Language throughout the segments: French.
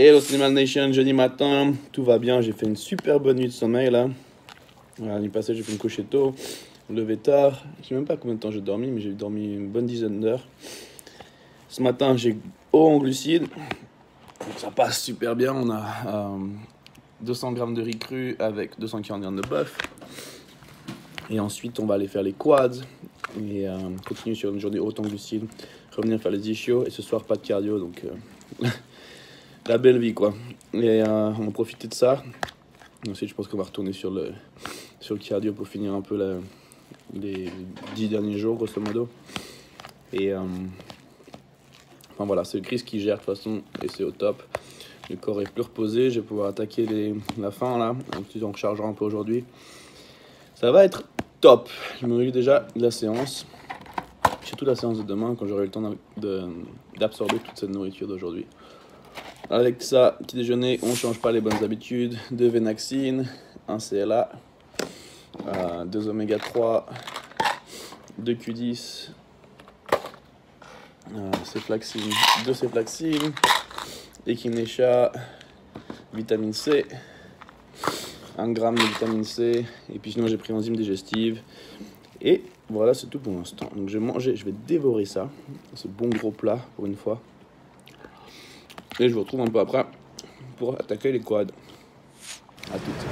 Hello Slimal Nation, jeudi matin, tout va bien, j'ai fait une super bonne nuit de sommeil là. Voilà, la nuit passée j'ai fait une coucher tôt, levé tard, je sais même pas combien de temps j'ai dormi, mais j'ai dormi une bonne dizaine d'heures. Ce matin j'ai haut en glucides, donc ça passe super bien, on a 200 grammes de riz cru avec 240 grammes de bœuf. Et ensuite on va aller faire les quads et continuer sur une journée haute en glucides, revenir faire les ischios et ce soir pas de cardio donc... La belle vie quoi. Et on va profiter de ça. Ensuite je pense qu'on va retourner sur le cardio pour finir un peu les 10 derniers jours grosso modo. Et enfin voilà, c'est Chris qui gère de toute façon et c'est au top. Le corps est plus reposé, je vais pouvoir attaquer la fin là, un petit en rechargeant un peu aujourd'hui. Ça va être top. Je me réjouis déjà de la séance. Surtout la séance de demain quand j'aurai le temps d'absorber toute cette nourriture d'aujourd'hui. Avec ça, petit déjeuner, on ne change pas les bonnes habitudes. 2 Venaxine, 1 CLA, 2 Oméga 3, 2 Q10, Ceflaxine, 2 Ceflaxine, Echinacea, vitamine C, 1 gramme de vitamine C, et puis sinon j'ai pris enzyme digestive. Et voilà, c'est tout pour l'instant. Donc je vais manger, je vais dévorer ça, ce bon gros plat pour une fois. Et je vous retrouve un peu après pour attaquer les quads. A toutes.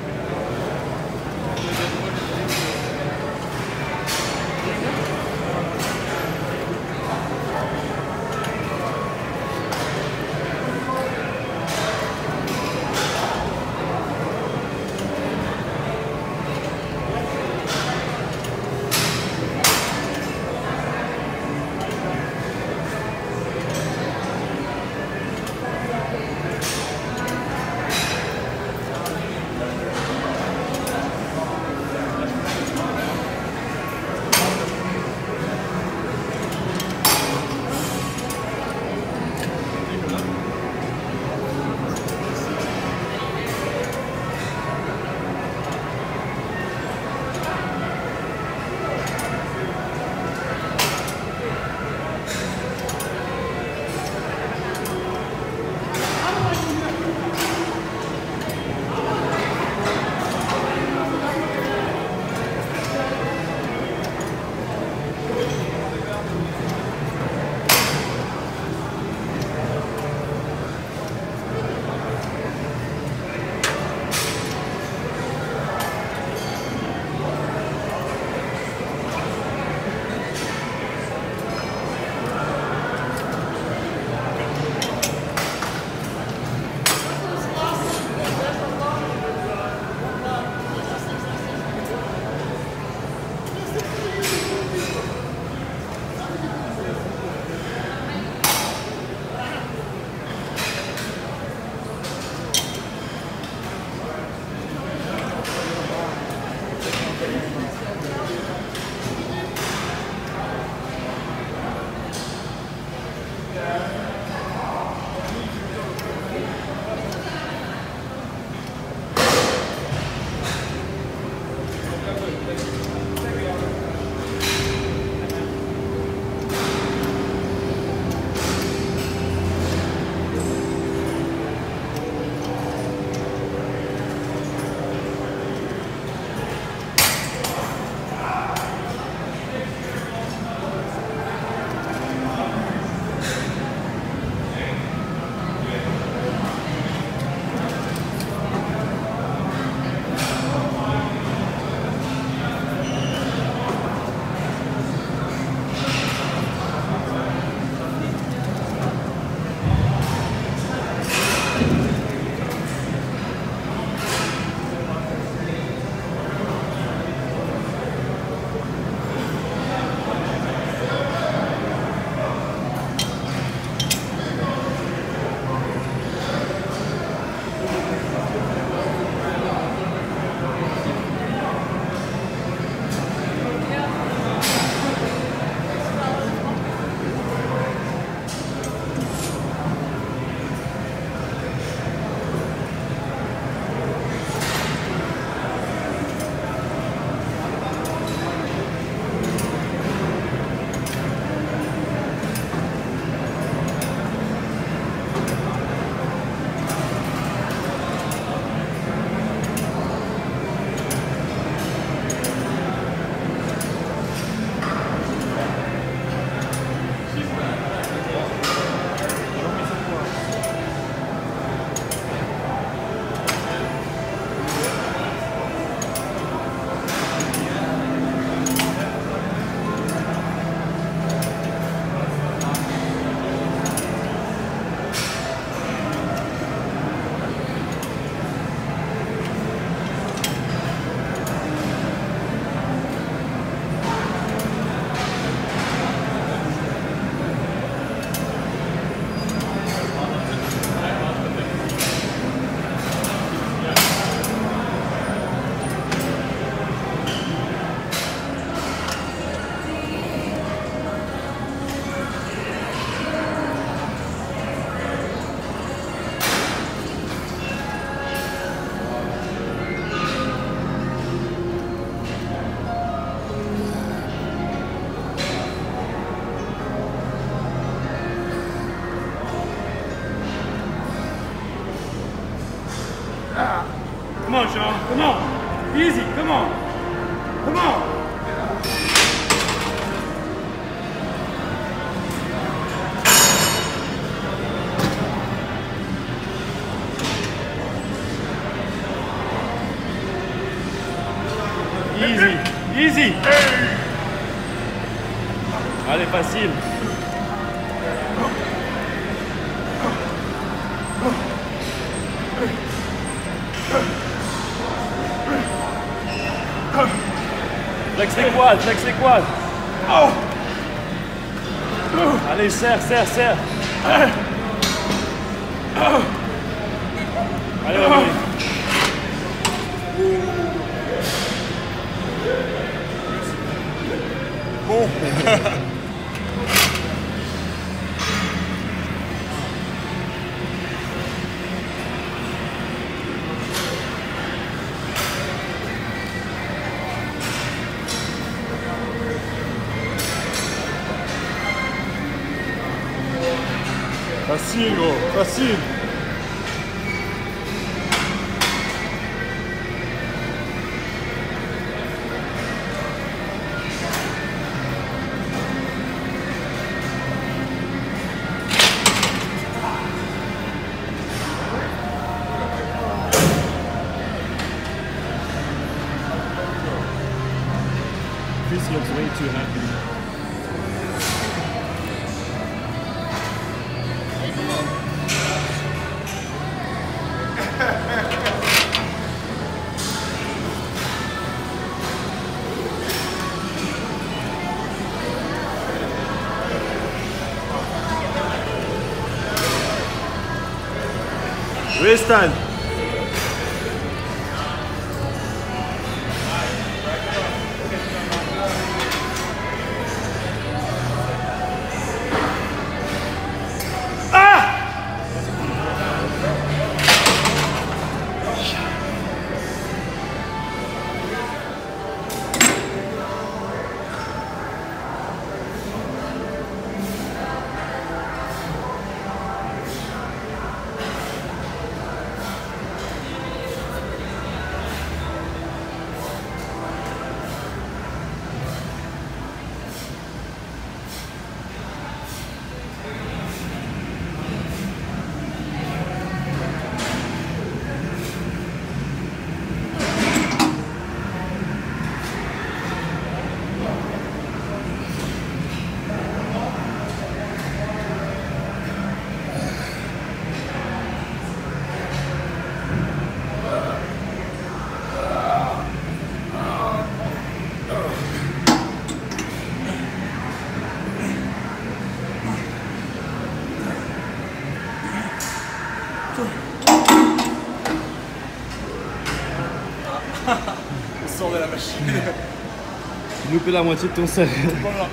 Easy. Allez, facile. Flex les quads, flex les quads. Allez, serre, serre, serre. Allez, on va. Bon. Facile, gros, facile. Chris looks way too happy. Wriststand. On sort de la machine. Tu loupes la moitié de ton cercle. Voilà.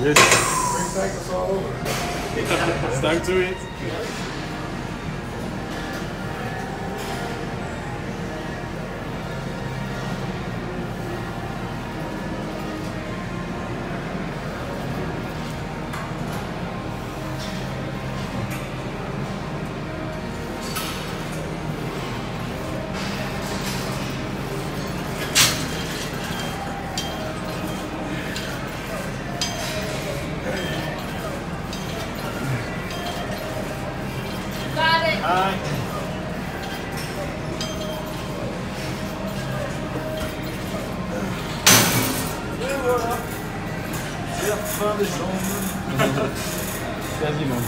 Yes. Stuck to it. fin des jambes. Quasiment.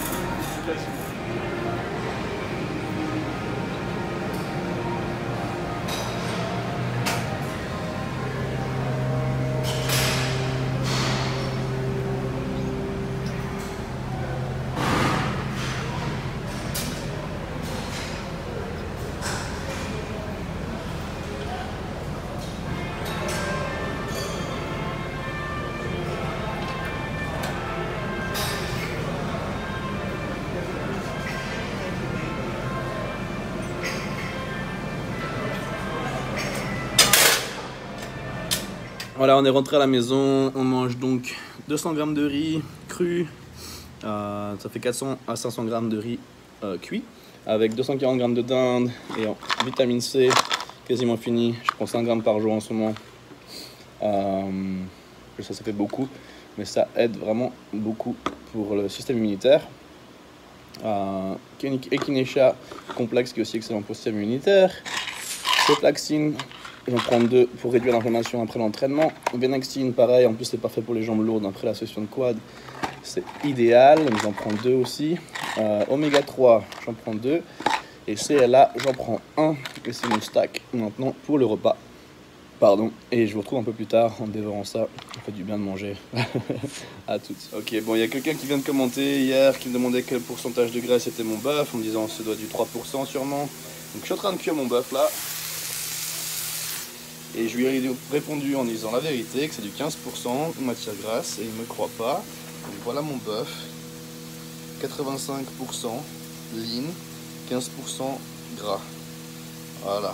Voilà, on est rentré à la maison, on mange donc 200 g de riz cru, ça fait 400 à 500 g de riz cuit, avec 240 g de dinde et en vitamine C, quasiment fini. Je prends 5 g par jour en ce moment. Ça fait beaucoup, mais ça aide vraiment beaucoup pour le système immunitaire. Echinacea complexe qui est aussi excellent pour le système immunitaire. Ceflaxine. J'en prends 2 pour réduire l'inflammation après l'entraînement. Venaxine, pareil, en plus c'est parfait pour les jambes lourdes après la session de quad. C'est idéal, donc j'en prends 2 aussi. Oméga 3, j'en prends 2. Et CLA, j'en prends 1. Et c'est mon stack maintenant pour le repas. Pardon. Et je vous retrouve un peu plus tard en dévorant ça. Ça fait du bien de manger. À toutes. Ok, bon, il y a quelqu'un qui vient de commenter hier qui me demandait quel pourcentage de graisse était mon bœuf en me disant ça doit être du 3% sûrement. Donc je suis en train de cuire mon bœuf là. Et je lui ai répondu en disant la vérité, que c'est du 15% matière grasse, et il ne me croit pas. Donc voilà mon bœuf, 85% lean, 15% gras. Voilà.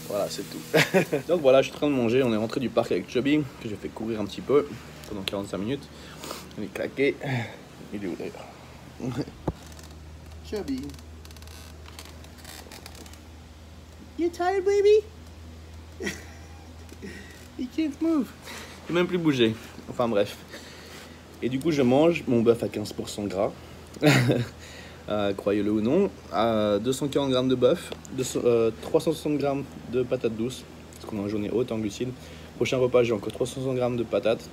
Voilà, c'est tout. Donc voilà, je suis en train de manger, on est rentré du parc avec Chubby, que j'ai fait courir un petit peu pendant 45 minutes. On est claqué. Il est où d'ailleurs? Chubby. You tired, baby? He can't move. Il peut même plus bouger. Enfin bref. Et du coup, je mange mon bœuf à 15% gras. Croyez-le ou non. 240 g de bœuf, 360 g de patates douces, parce qu'on a une journée haute en glucides. Prochain repas, j'ai encore 360 g de patates.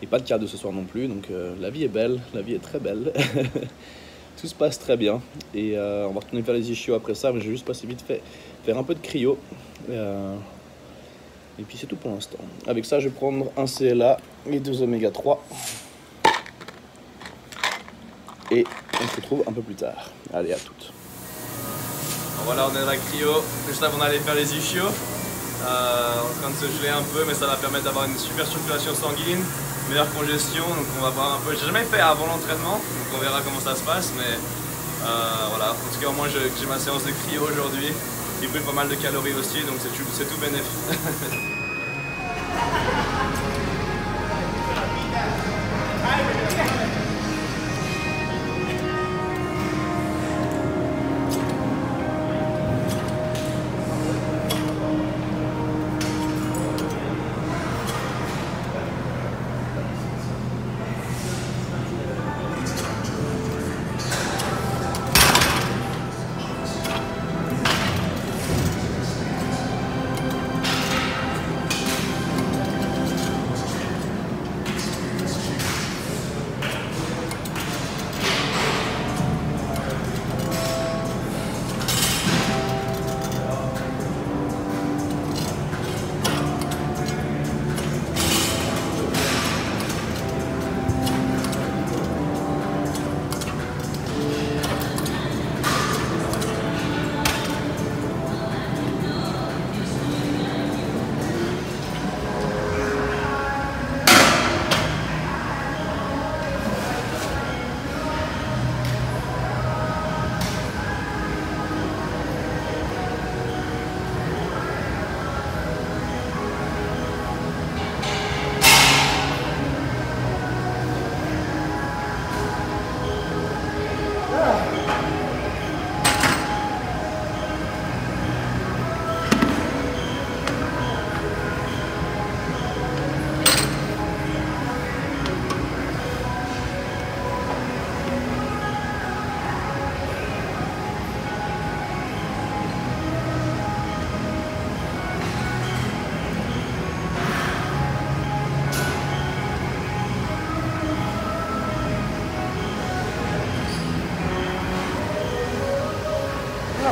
Et pas de cardio ce soir non plus. Donc la vie est belle, la vie est très belle. Tout se passe très bien et on va retourner faire les ischios après ça, mais j'ai juste passé vite fait faire un peu de cryo et puis c'est tout pour l'instant. Avec ça je vais prendre un CLA et 2 oméga 3 et on se retrouve un peu plus tard. Allez, à toutes. Voilà, on est dans la cryo, juste avant d'aller faire les ischios. On est en train de se geler un peu, mais ça va permettre d'avoir une super circulation sanguine, meilleure congestion, donc on va voir un peu. J'ai jamais fait avant l'entraînement, donc on verra comment ça se passe, mais voilà. En tout cas, moi j'ai ma séance de cryo aujourd'hui, qui brûle pas mal de calories aussi, donc c'est tout bénéfique.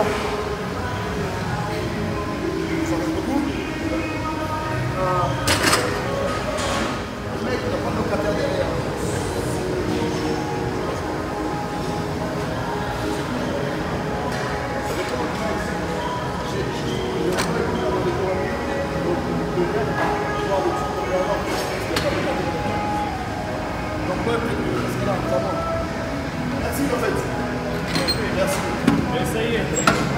là. Ça reste beaucoup. Le mec, il n'a pas de locataire derrière. Merci en fait. Merci. Mais ça y est.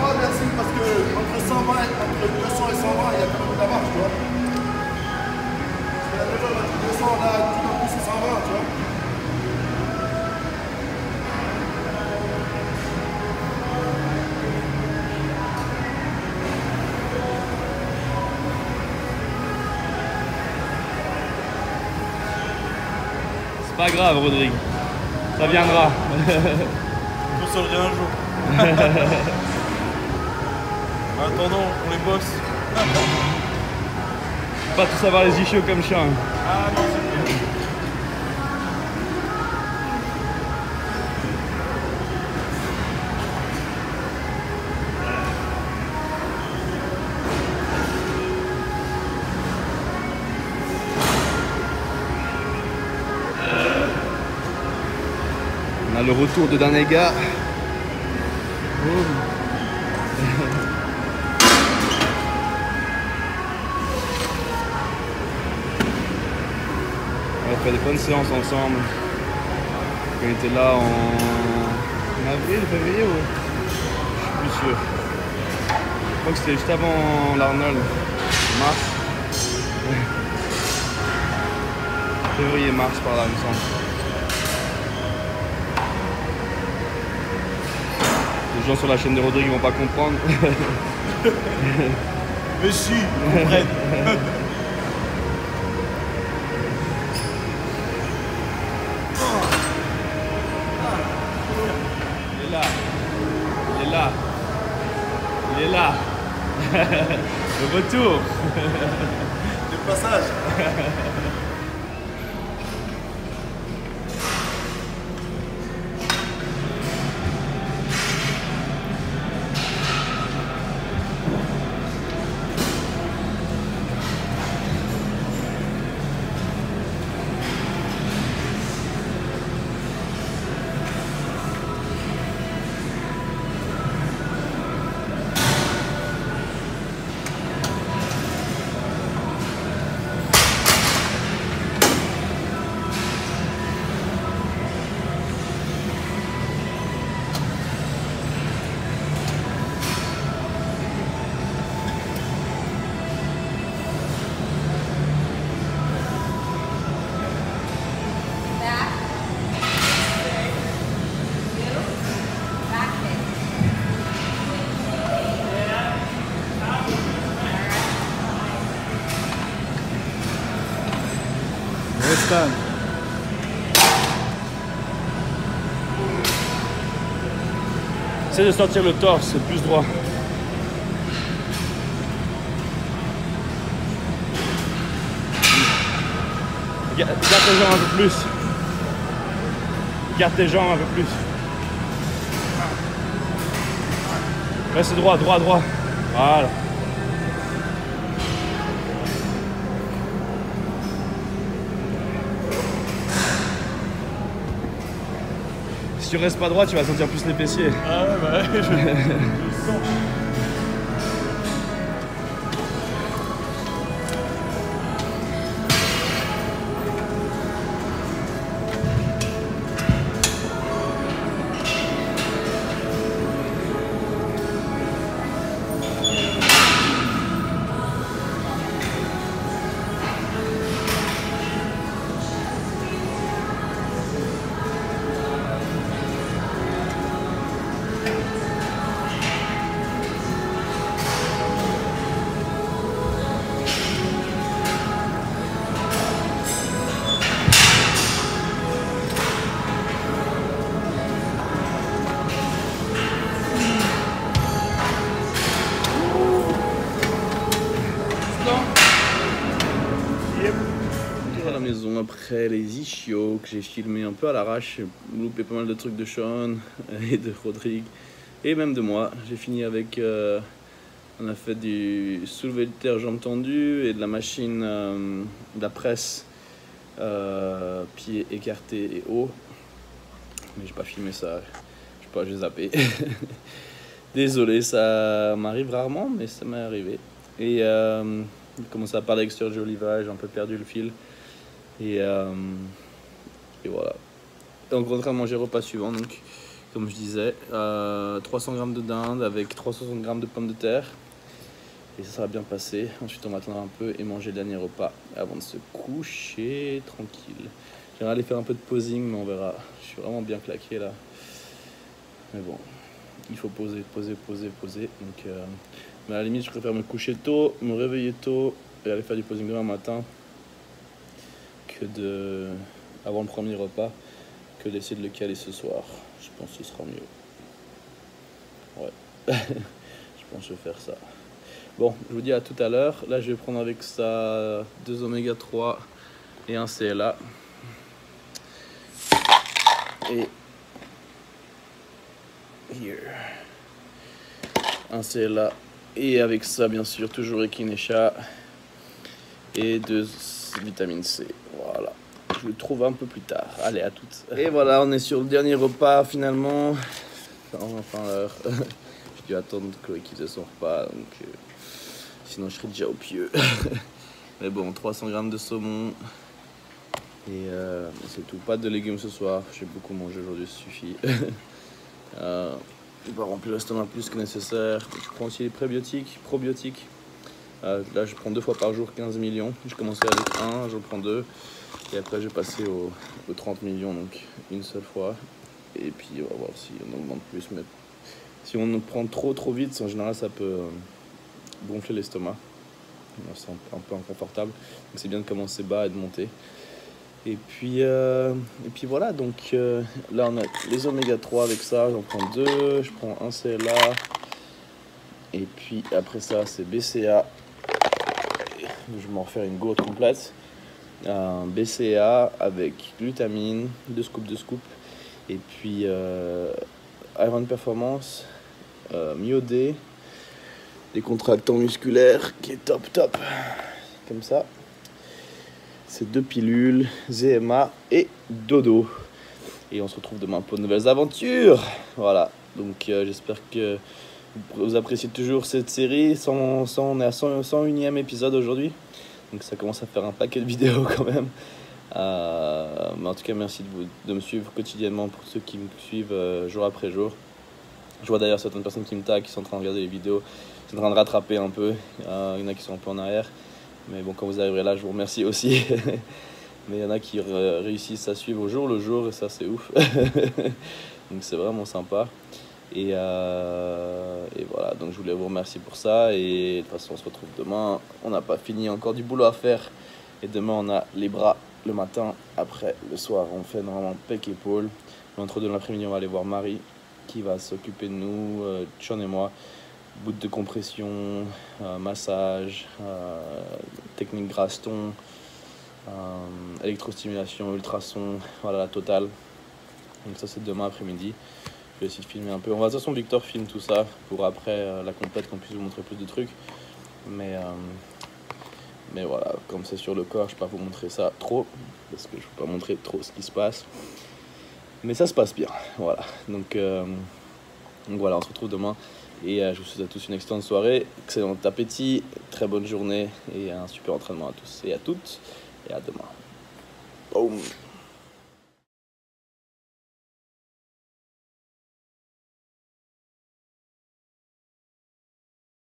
Ah merci parce que entre 120, entre 200 et 120, il y a quand même de la marge, tu vois. Parce que la personne a dit 200, là, tout d'un coup c'est 120, tu vois. C'est pas grave, Rodrigue. Ça viendra. Je consolerai un jour. En attendant, on les bosse. Pas tous avoir les ischios comme chien. Ah non, c'est bien. On a le retour de Danega. On a fait des bonnes séances ensemble. On était là en avril, février ou je suis plus sûr. Je crois que c'était juste avant l'Arnold. Mars. Février, mars par là, il me semble. Les gens sur la chaîne de Rodrigue vont pas comprendre. Mais si, ils comprennent. Il est là. Il est là. Il est là. Le retour. Le passage. Stan. Essaye de sortir le torse, c'est plus droit. Garde tes jambes un peu plus. Garde tes jambes un peu plus. Reste droit, droit, droit. Voilà. Si tu restes pas droit, tu vas sentir plus les fessiers. Ah ouais, bah ouais, je sens. À la maison après les ischios que j'ai filmé un peu à l'arrache, j'ai loupé pas mal de trucs de Sean et de Rodrigue. et même de moi. J'ai fini avec, on a fait du soulevé de terre jambes tendues et de la machine, de la presse, pieds écartés et haut. Mais j'ai pas filmé ça, je sais pas, j'ai zappé. Désolé, ça m'arrive rarement, mais ça m'est arrivé. Et j'ai commencé à parler avec Sergio Oliva, j'ai un peu perdu le fil. Et voilà. Donc on est en train de manger le repas suivant, donc comme je disais, 300 g de dinde avec 360 g de pommes de terre. Et ça sera bien passé. Ensuite on va attendre un peu et manger le dernier repas avant de se coucher tranquille. J'aimerais aller faire un peu de posing, mais on verra. Je suis vraiment bien claqué là. Mais bon, il faut poser. Donc, mais à la limite, je préfère me coucher tôt, me réveiller tôt et aller faire du posing demain matin que avant le premier repas, que d'essayer de le caler ce soir. Je pense que ce sera mieux. Ouais, je pense que je vais faire ça. Bon, je vous dis à tout à l'heure. Là, je vais prendre avec ça 2 oméga 3 et un CLA. Et here. Un CLA. Et avec ça, bien sûr, toujours Echinacea. Et 2 vitamines C. Voilà. Je le trouve un peu plus tard. Allez, à toutes. Et voilà, on est sur le dernier repas finalement. Enfin l'heure. J'ai dû attendre Chloé qui faisait son repas. Donc, sinon, je serais déjà au pieu. Mais bon, 300 g de saumon. Et c'est tout. Pas de légumes ce soir. J'ai beaucoup mangé aujourd'hui, ça suffit. Je vais pas remplir l'estomac plus que nécessaire. Je prends aussi les prébiotiques, probiotiques. Là, je prends 2 fois par jour 15 millions. Je commençais avec 1, j'en prends 2. Et après, je vais passer aux 30 millions, donc une seule fois. Et puis, on va voir si on augmente plus. Mais si on en prend trop vite, en général, ça peut gonfler l'estomac. On se sent un peu inconfortable. Donc, c'est bien de commencer bas et de monter. Et puis voilà, donc là on a les oméga 3 avec ça, j'en prends 2, je prends un CLA, et puis après ça c'est BCA, je vais m'en refaire une gourde complète, un BCA avec glutamine, 2 scoops, et puis Iron Performance, myodé, décontractant musculaire qui est top, comme ça. C'est 2 pilules, ZMA et dodo. Et on se retrouve demain pour de nouvelles aventures. Voilà, donc j'espère que vous appréciez toujours cette série. On est à 101e épisode aujourd'hui. Donc ça commence à faire un paquet de vidéos quand même. Mais en tout cas, merci de me suivre quotidiennement pour ceux qui me suivent jour après jour. Je vois d'ailleurs certaines personnes qui me taguent, qui sont en train de regarder les vidéos. Qui sont en train de rattraper un peu. Il y en a qui sont un peu en arrière. Mais bon, quand vous arriverez là, je vous remercie aussi. Mais il y en a qui réussissent à suivre au jour le jour et ça, c'est ouf. Donc c'est vraiment sympa. Et voilà, donc je voulais vous remercier pour ça. Et de toute façon, on se retrouve demain. On n'a pas fini, encore du boulot à faire. Et demain, on a les bras le matin. Après, le soir, on fait normalement pec épaule. Entre deux, l'après-midi, on va aller voir Marie qui va s'occuper de nous, Sean et moi. Bout de compression, massage, technique Graston, électrostimulation, ultrason, voilà la totale. Donc ça c'est demain après-midi. Je vais essayer de filmer un peu. On va de toute façon Victor filme tout ça pour après la complète qu'on puisse vous montrer plus de trucs. Mais voilà, comme c'est sur le corps, je ne vais pas vous montrer ça trop parce que je ne peux pas montrer trop ce qui se passe. Mais ça se passe bien, voilà. Donc voilà, on se retrouve demain. Et je vous souhaite à tous une excellente soirée, excellent appétit, très bonne journée et un super entraînement à tous et à toutes. Et à demain. Boom.